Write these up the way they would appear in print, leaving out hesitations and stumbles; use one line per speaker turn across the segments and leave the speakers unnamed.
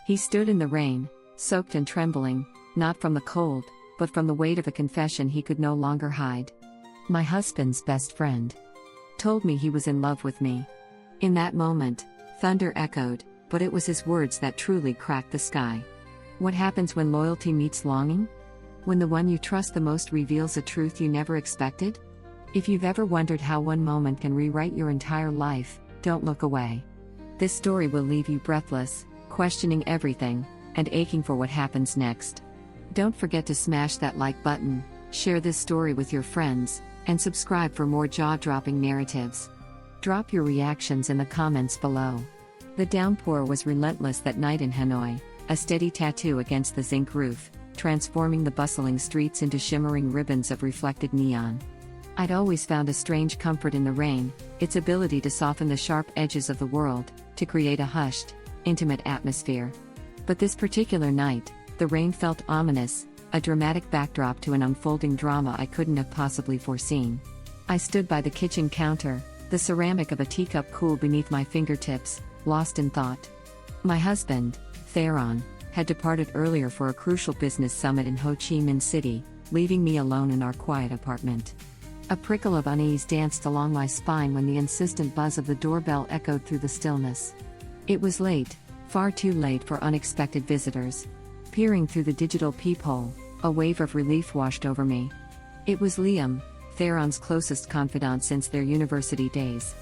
He stood in the rain, soaked and trembling, not from the cold, but from the weight of a confession he could no longer hide. My husband's best friend told me he was in love with me. In that moment, thunder echoed, but it was his words that truly cracked the sky. What happens when loyalty meets longing? When the one you trust the most reveals a truth you never expected? If you've ever wondered how one moment can rewrite your entire life, don't look away. This story will leave you breathless, questioning everything, and aching for what happens next. Don't forget to smash that like button, share this story with your friends, and subscribe for more jaw-dropping narratives. Drop your reactions in the comments below. The downpour was relentless that night in Hanoi, a steady tattoo against the zinc roof, transforming the bustling streets into shimmering ribbons of reflected neon. I'd always found a strange comfort in the rain, its ability to soften the sharp edges of the world, to create a hushed, intimate atmosphere. But this particular night, the rain felt ominous, a dramatic backdrop to an unfolding drama I couldn't have possibly foreseen. I stood by the kitchen counter, the ceramic of a teacup cool beneath my fingertips, lost in thought. My husband, Theron, had departed earlier for a crucial business summit in Ho Chi Minh City, leaving me alone in our quiet apartment. A prickle of unease danced along my spine when the insistent buzz of the doorbell echoed through the stillness. It was late, far too late for unexpected visitors. Peering through the digital peephole, a wave of relief washed over me. It was Liam, Theron's closest confidant since their university days.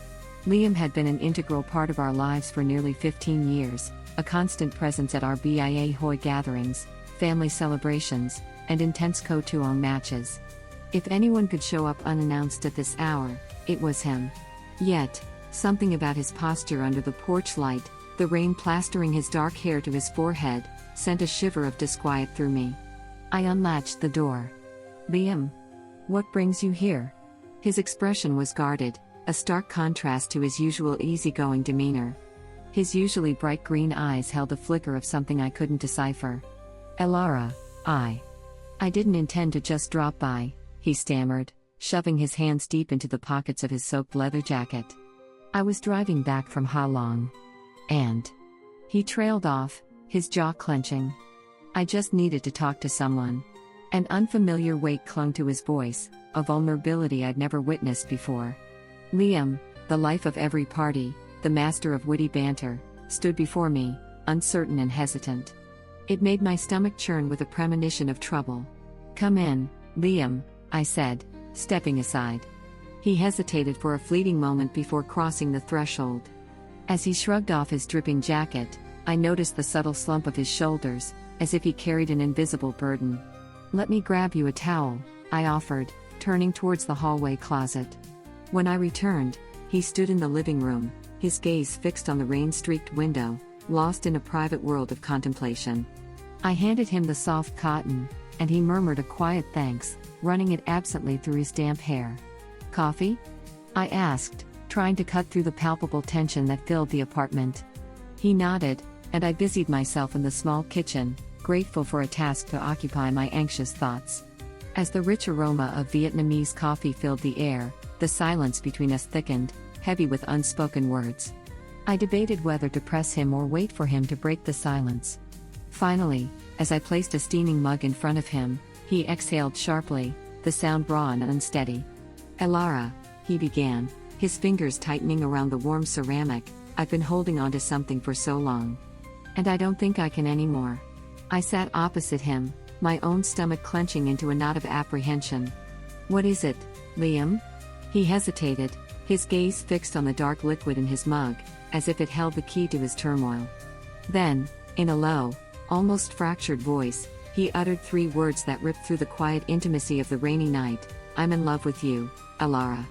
Liam had been an integral part of our lives for nearly 15 years, a constant presence at our BIA Hoi gatherings, family celebrations, and intense Ko-Tuong matches. If anyone could show up unannounced at this hour, it was him. Yet, something about his posture under the porch light, the rain plastering his dark hair to his forehead, sent a shiver of disquiet through me. I unlatched the door. "Liam, what brings you here?" His expression was guarded, a stark contrast to his usual easygoing demeanor. His usually bright green eyes held a flicker of something I couldn't decipher. "Elara, I didn't intend to just drop by," he stammered, shoving his hands deep into the pockets of his soaked leather jacket. "I was driving back from Ha Long. And..." He trailed off, his jaw clenching. "I just needed to talk to someone." An unfamiliar weight clung to his voice, a vulnerability I'd never witnessed before. Liam, the life of every party, the master of witty banter, stood before me, uncertain and hesitant. It made my stomach churn with a premonition of trouble. "Come in, Liam," I said, stepping aside. He hesitated for a fleeting moment before crossing the threshold. As he shrugged off his dripping jacket, I noticed the subtle slump of his shoulders, as if he carried an invisible burden. "Let me grab you a towel," I offered, turning towards the hallway closet. When I returned, he stood in the living room, his gaze fixed on the rain-streaked window, lost in a private world of contemplation. I handed him the soft cotton, and he murmured a quiet thanks, running it absently through his damp hair. "Coffee?" I asked, trying to cut through the palpable tension that filled the apartment. He nodded, and I busied myself in the small kitchen, grateful for a task to occupy my anxious thoughts. As the rich aroma of Vietnamese coffee filled the air, the silence between us thickened, heavy with unspoken words. I debated whether to press him or wait for him to break the silence. Finally, as I placed a steaming mug in front of him, he exhaled sharply, the sound raw and unsteady. "Elara," he began, his fingers tightening around the warm ceramic, "I've been holding on to something for so long. And I don't think I can anymore." I sat opposite him, my own stomach clenching into a knot of apprehension. "What is it, Liam?" He hesitated, his gaze fixed on the dark liquid in his mug, as if it held the key to his turmoil. Then, in a low, almost fractured voice, he uttered 3 words that ripped through the quiet intimacy of the rainy night: "I'm in love with you, Elara."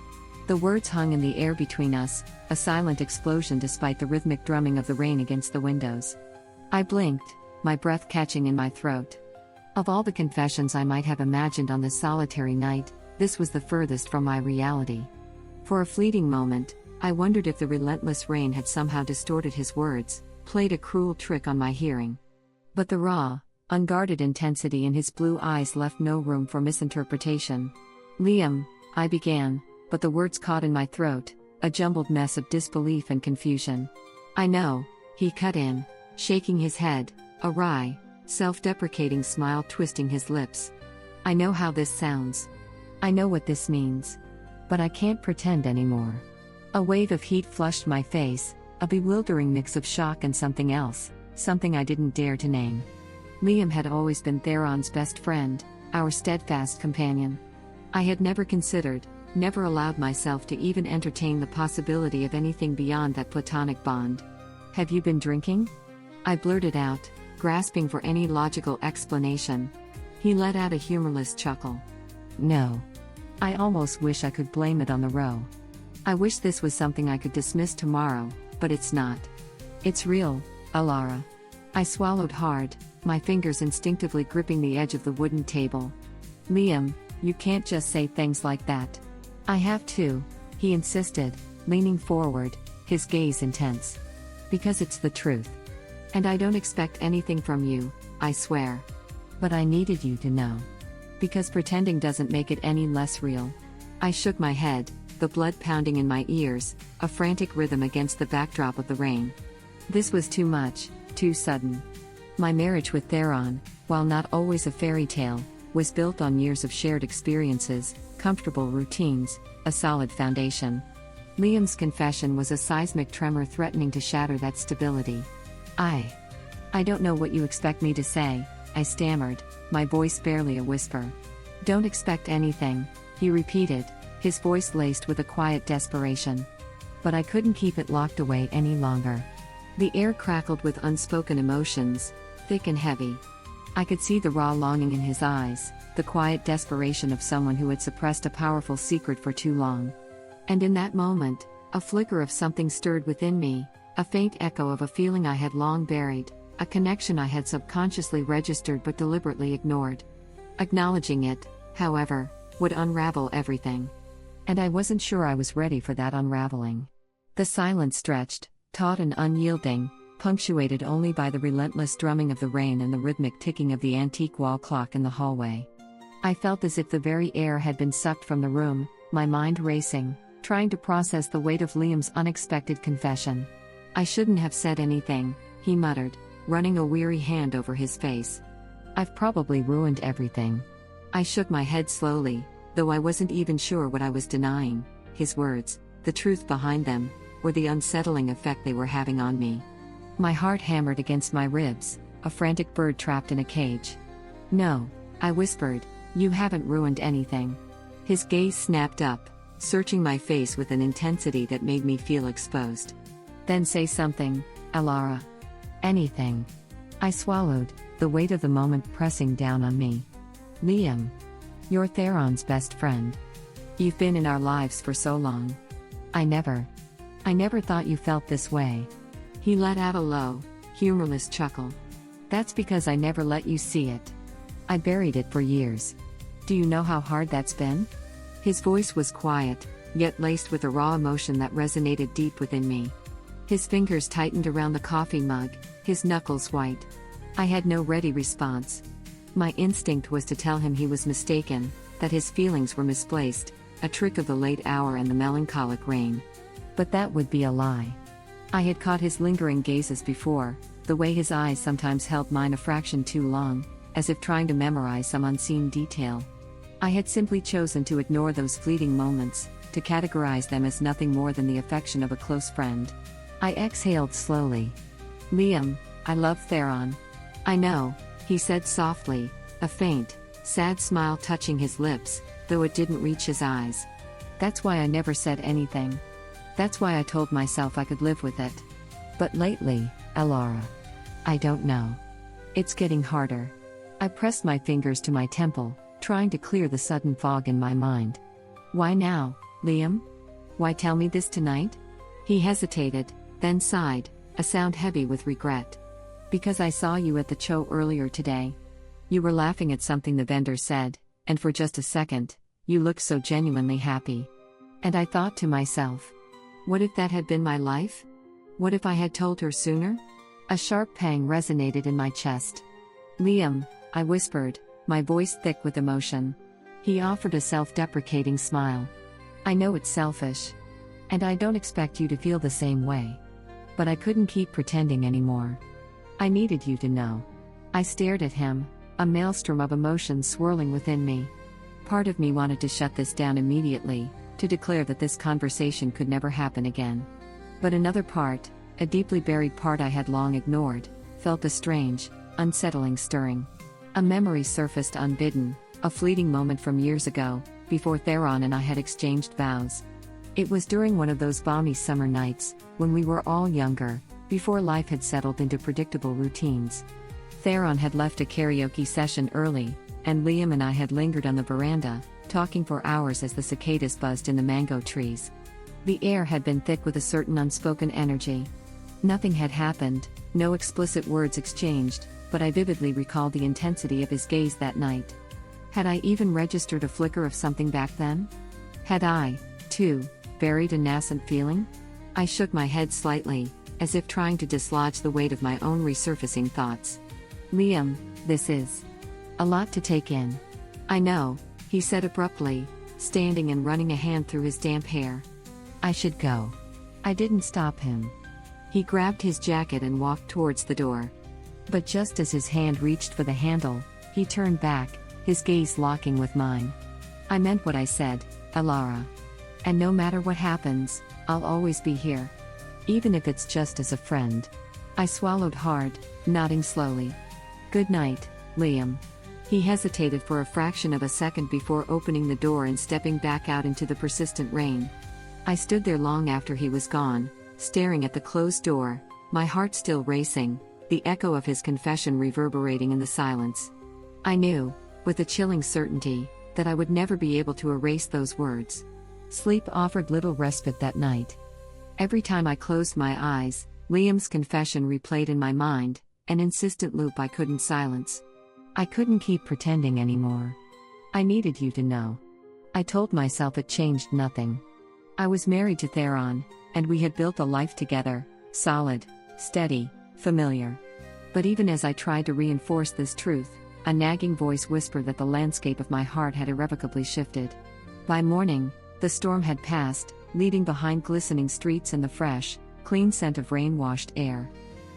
The words hung in the air between us, a silent explosion despite the rhythmic drumming of the rain against the windows. I blinked, my breath catching in my throat. Of all the confessions I might have imagined on this solitary night, this was the furthest from my reality. For a fleeting moment, I wondered if the relentless rain had somehow distorted his words, played a cruel trick on my hearing. But the raw, unguarded intensity in his blue eyes left no room for misinterpretation. "Liam," I began, but the words caught in my throat, a jumbled mess of disbelief and confusion. "I know," he cut in, shaking his head, a wry, self-deprecating smile twisting his lips. I know how this sounds. I know what this means. But I can't pretend anymore. A wave of heat flushed my face, a bewildering mix of shock and something else, something I didn't dare to name. Liam had always been Theron's best friend, our steadfast companion. I had never considered, never allowed myself to even entertain the possibility of anything beyond that platonic bond. Have you been drinking? I blurted out, grasping for any logical explanation. He let out a humorless chuckle. No. I almost wish I could blame it on the row. I wish this was something I could dismiss tomorrow, but it's not. It's real, Alara. I swallowed hard, my fingers instinctively gripping the edge of the wooden table. Liam, you can't just say things like that. I have to, he insisted, leaning forward, his gaze intense. Because it's the truth. And I don't expect anything from you, I swear. But I needed you to know. Because pretending doesn't make it any less real. I shook my head, the blood pounding in my ears, a frantic rhythm against the backdrop of the rain. This was too much, too sudden. My marriage with Theron, while not always a fairy tale, was built on years of shared experiences, comfortable routines, a solid foundation. Liam's confession was a seismic tremor threatening to shatter that stability. I don't know what you expect me to say, I stammered, my voice barely a whisper. Don't expect anything, he repeated, his voice laced with a quiet desperation. But I couldn't keep it locked away any longer. The air crackled with unspoken emotions, thick and heavy. I could see the raw longing in his eyes, the quiet desperation of someone who had suppressed a powerful secret for too long. And in that moment, a flicker of something stirred within me, a faint echo of a feeling I had long buried, a connection I had subconsciously registered but deliberately ignored. Acknowledging it, however, would unravel everything. And I wasn't sure I was ready for that unraveling. The silence stretched, taut and unyielding, punctuated only by the relentless drumming of the rain and the rhythmic ticking of the antique wall clock in the hallway. I felt as if the very air had been sucked from the room, my mind racing, trying to process the weight of Liam's unexpected confession. I shouldn't have said anything, he muttered, running a weary hand over his face. I've probably ruined everything. I shook my head slowly, though I wasn't even sure what I was denying, his words, the truth behind them, or the unsettling effect they were having on me. My heart hammered against my ribs, a frantic bird trapped in a cage. No, I whispered, you haven't ruined anything. His gaze snapped up, searching my face with an intensity that made me feel exposed. Then say something, Alara. Anything. I swallowed, the weight of the moment pressing down on me. Liam. You're Theron's best friend. You've been in our lives for so long. I never thought you felt this way. He let out a low, humorless chuckle. That's because I never let you see it. I buried it for years. Do you know how hard that's been? His voice was quiet, yet laced with a raw emotion that resonated deep within me. His fingers tightened around the coffee mug, his knuckles white. I had no ready response. My instinct was to tell him he was mistaken, that his feelings were misplaced, a trick of the late hour and the melancholic rain. But that would be a lie. I had caught his lingering gazes before, the way his eyes sometimes held mine a fraction too long, as if trying to memorize some unseen detail. I had simply chosen to ignore those fleeting moments, to categorize them as nothing more than the affection of a close friend. I exhaled slowly. Liam, I love Theron. I know, he said softly, a faint, sad smile touching his lips, though it didn't reach his eyes. That's why I never said anything. That's why I told myself I could live with it. But lately, Alara. I don't know. It's getting harder. I pressed my fingers to my temple, trying to clear the sudden fog in my mind. Why now, Liam? Why tell me this tonight? He hesitated, then sighed, a sound heavy with regret. Because I saw you at the show earlier today. You were laughing at something the vendor said, and for just a second, you looked so genuinely happy. And I thought to myself, what if that had been my life? What if I had told her sooner? A sharp pang resonated in my chest. Liam, I whispered, my voice thick with emotion. He offered a self-deprecating smile. I know it's selfish. And I don't expect you to feel the same way. But I couldn't keep pretending anymore. I needed you to know. I stared at him, a maelstrom of emotions swirling within me. Part of me wanted to shut this down immediately, to declare that this conversation could never happen again. But another part, a deeply buried part I had long ignored, felt a strange, unsettling stirring. A memory surfaced unbidden, a fleeting moment from years ago, before Theron and I had exchanged vows. It was during one of those balmy summer nights, when we were all younger, before life had settled into predictable routines. Theron had left a karaoke session early, and Liam and I had lingered on the veranda, talking for hours as the cicadas buzzed in the mango trees. The air had been thick with a certain unspoken energy. Nothing had happened, no explicit words exchanged, but I vividly recalled the intensity of his gaze that night. Had I even registered a flicker of something back then? Had I, too, buried a nascent feeling? I shook my head slightly, as if trying to dislodge the weight of my own resurfacing thoughts. Liam, this is a lot to take in. I know, he said abruptly, standing and running a hand through his damp hair. I should go. I didn't stop him. He grabbed his jacket and walked towards the door. But just as his hand reached for the handle, he turned back, his gaze locking with mine. I meant what I said, Alara. And no matter what happens, I'll always be here. Even if it's just as a friend. I swallowed hard, nodding slowly. Good night, Liam. He hesitated for a fraction of a second before opening the door and stepping back out into the persistent rain. I stood there long after he was gone, staring at the closed door, my heart still racing, the echo of his confession reverberating in the silence. I knew, with a chilling certainty, that I would never be able to erase those words. Sleep offered little respite that night. Every time I closed my eyes, Liam's confession replayed in my mind, an insistent loop I couldn't silence. I couldn't keep pretending anymore. I needed you to know. I told myself it changed nothing. I was married to Theron, and we had built a life together, solid, steady, familiar. But even as I tried to reinforce this truth, a nagging voice whispered that the landscape of my heart had irrevocably shifted. By morning, the storm had passed, leaving behind glistening streets and the fresh, clean scent of rain-washed air.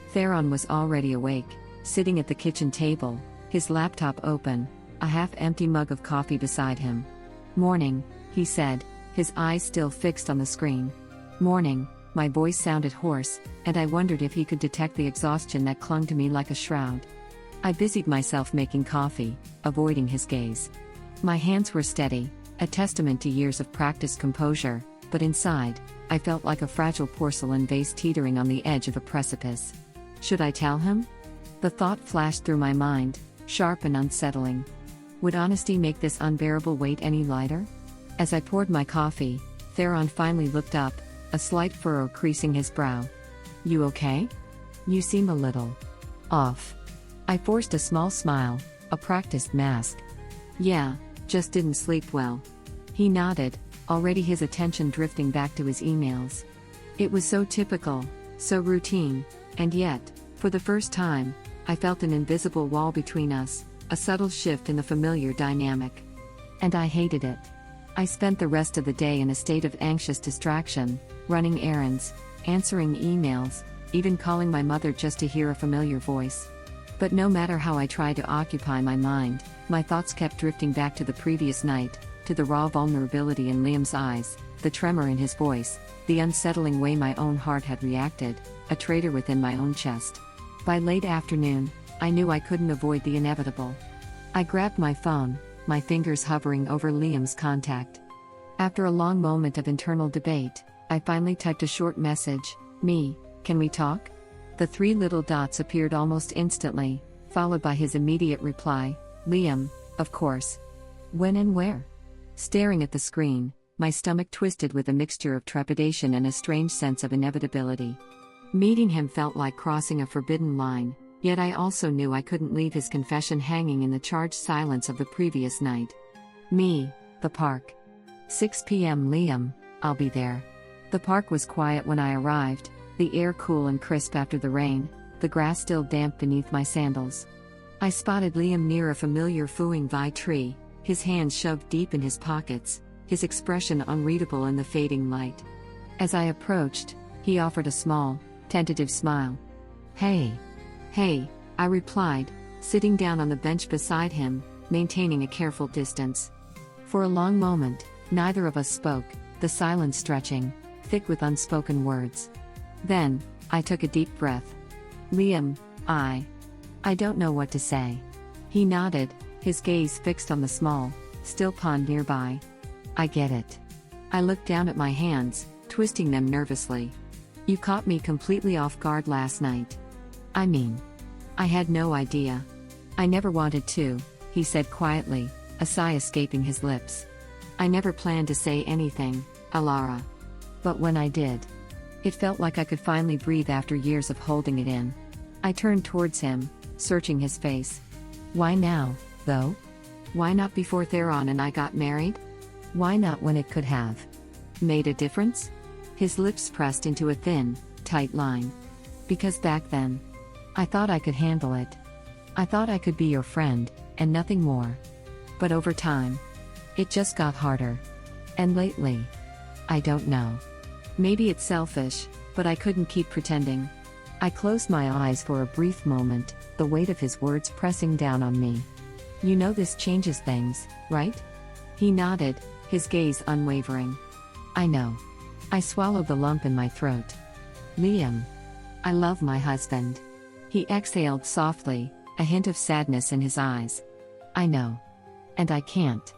Theron was already awake, sitting at the kitchen table, his laptop open, a half-empty mug of coffee beside him. Morning, he said, his eyes still fixed on the screen. Morning, my voice sounded hoarse, and I wondered if he could detect the exhaustion that clung to me like a shroud. I busied myself making coffee, avoiding his gaze. My hands were steady, a testament to years of practiced composure, but inside, I felt like a fragile porcelain vase teetering on the edge of a precipice. Should I tell him? The thought flashed through my mind, sharp and unsettling. Would honesty make this unbearable weight any lighter? As I poured my coffee, Theron finally looked up, a slight furrow creasing his brow. You okay? You seem a little off. I forced a small smile, a practiced mask. Yeah, just didn't sleep well. He nodded, already his attention drifting back to his emails. It was so typical, so routine, and yet, for the first time, I felt an invisible wall between us, a subtle shift in the familiar dynamic. And I hated it. I spent the rest of the day in a state of anxious distraction, running errands, answering emails, even calling my mother just to hear a familiar voice. But no matter how I tried to occupy my mind, my thoughts kept drifting back to the previous night, to the raw vulnerability in Liam's eyes, the tremor in his voice, the unsettling way my own heart had reacted, a traitor within my own chest. By late afternoon, I knew I couldn't avoid the inevitable. I grabbed my phone, my fingers hovering over Liam's contact. After a long moment of internal debate, I finally typed a short message, "Me, can we talk?" The three little dots appeared almost instantly, followed by his immediate reply, "Liam, of course. When and where?" Staring at the screen, my stomach twisted with a mixture of trepidation and a strange sense of inevitability. Meeting him felt like crossing a forbidden line, yet I also knew I couldn't leave his confession hanging in the charged silence of the previous night. Me, the park. 6 p.m. Liam, I'll be there. The park was quiet when I arrived, the air cool and crisp after the rain, the grass still damp beneath my sandals. I spotted Liam near a familiar Fuing Vi tree, his hands shoved deep in his pockets, his expression unreadable in the fading light. As I approached, he offered a small, tentative smile. "Hey. Hey, I replied, sitting down on the bench beside him, maintaining a careful distance. For a long moment, neither of us spoke, the silence stretching, thick with unspoken words. Then, I took a deep breath. Liam, I don't know what to say. He nodded, his gaze fixed on the small, still pond nearby. I get it. I looked down at my hands, twisting them nervously. You caught me completely off guard last night. I mean, I had no idea. I never wanted to, he said quietly, a sigh escaping his lips. I never planned to say anything, Alara. But when I did, it felt like I could finally breathe after years of holding it in. I turned towards him, searching his face. Why now, though? Why not before Theron and I got married? Why not when it could have made a difference? His lips pressed into a thin, tight line. Because back then, I thought I could handle it. I thought I could be your friend, and nothing more. But over time, it just got harder. And lately, I don't know. Maybe it's selfish, but I couldn't keep pretending. I closed my eyes for a brief moment, the weight of his words pressing down on me. You know this changes things, right? He nodded, his gaze unwavering. I know. I swallowed the lump in my throat. Liam. I love my husband. He exhaled softly, a hint of sadness in his eyes. I know. And I can't.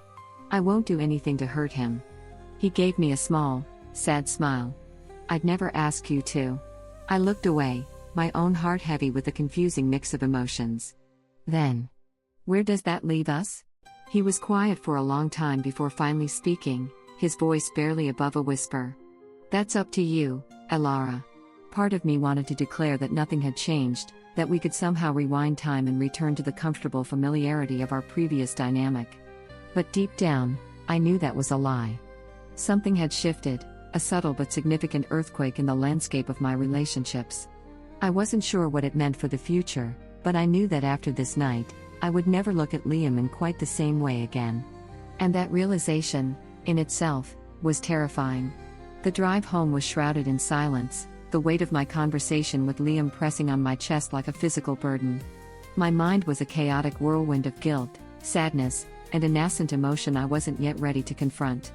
I won't do anything to hurt him. He gave me a small, sad smile. I'd never ask you to. I looked away, my own heart heavy with a confusing mix of emotions. Then, where does that leave us? He was quiet for a long time before finally speaking, his voice barely above a whisper. That's up to you, Alara. Part of me wanted to declare that nothing had changed, that we could somehow rewind time and return to the comfortable familiarity of our previous dynamic. But deep down, I knew that was a lie. Something had shifted, a subtle but significant earthquake in the landscape of my relationships. I wasn't sure what it meant for the future, but I knew that after this night, I would never look at Liam in quite the same way again. And that realization, in itself, was terrifying. The drive home was shrouded in silence, the weight of my conversation with Liam pressing on my chest like a physical burden. My mind was a chaotic whirlwind of guilt, sadness, and a nascent emotion I wasn't yet ready to confront.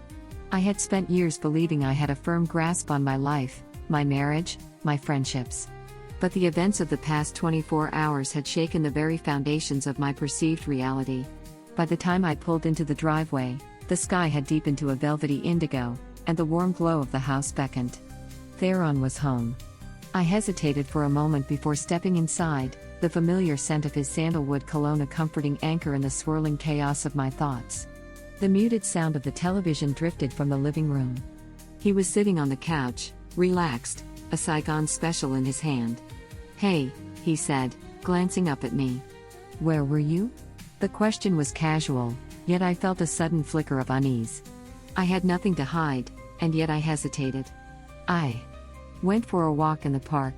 I had spent years believing I had a firm grasp on my life, my marriage, my friendships. But the events of the past 24 hours had shaken the very foundations of my perceived reality. By the time I pulled into the driveway, the sky had deepened to a velvety indigo, and the warm glow of the house beckoned. Theron was home. I hesitated for a moment before stepping inside, the familiar scent of his sandalwood cologne a comforting anchor in the swirling chaos of my thoughts. The muted sound of the television drifted from the living room. He was sitting on the couch, relaxed, a Saigon special in his hand. Hey, he said, glancing up at me. Where were you? The question was casual, yet I felt a sudden flicker of unease. I had nothing to hide, and yet I hesitated. I went for a walk in the park.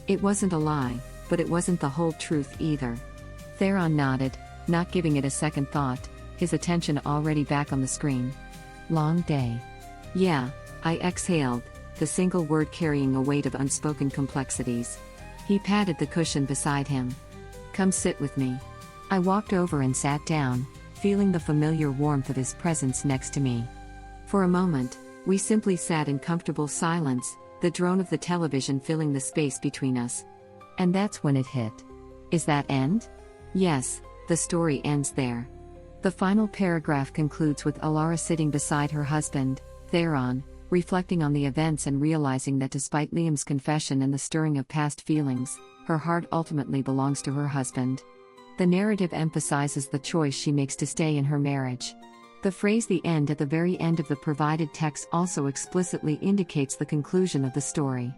It wasn't a lie, but it wasn't the whole truth either. Theron nodded, not giving it a second thought, his attention already back on the screen. Long day. Yeah, I exhaled, the single word carrying a weight of unspoken complexities. He patted the cushion beside him. Come sit with me. I walked over and sat down, feeling the familiar warmth of his presence next to me. For a moment, we simply sat in comfortable silence, the drone of the television filling the space between us. And that's when it hit. Is that end? Yes, the story ends there. The final paragraph concludes with Alara sitting beside her husband, Theron, reflecting on the events and realizing that despite Liam's confession and the stirring of past feelings, her heart ultimately belongs to her husband. The narrative emphasizes the choice she makes to stay in her marriage. The phrase "the end" at the very end of the provided text also explicitly indicates the conclusion of the story.